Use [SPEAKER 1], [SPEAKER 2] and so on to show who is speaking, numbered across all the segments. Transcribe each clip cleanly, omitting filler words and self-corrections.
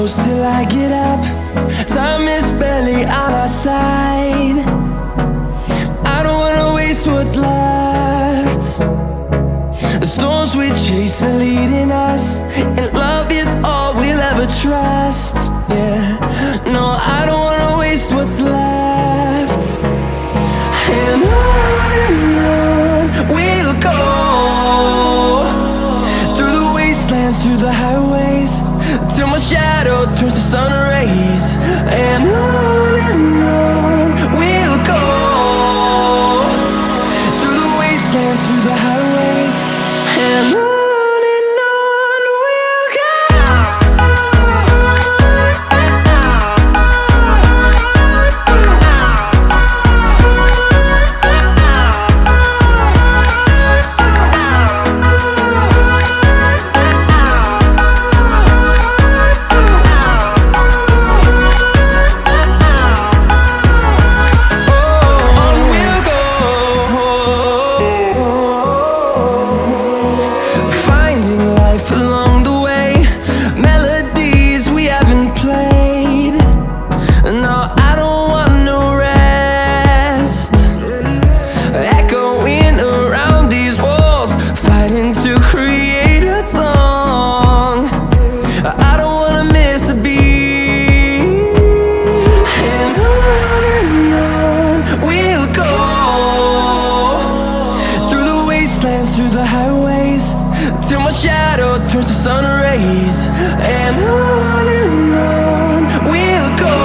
[SPEAKER 1] close till I get up. Time is barely on our side. I don't wanna waste what's left. The storms we chase are leading us, and love is all we'll ever trust. Yeah, no, I don't wanna waste what's left. And on we'll go, through the wastelands, through the highways, till my shadow turns to sun rays. And on we'll go, through the wastelands, through the highways, and on we'll go. Through the highways, till my shadow turns to sun rays. And on we'll go,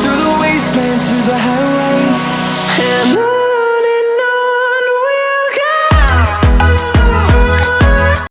[SPEAKER 1] through the wastelands, through the highways, and on.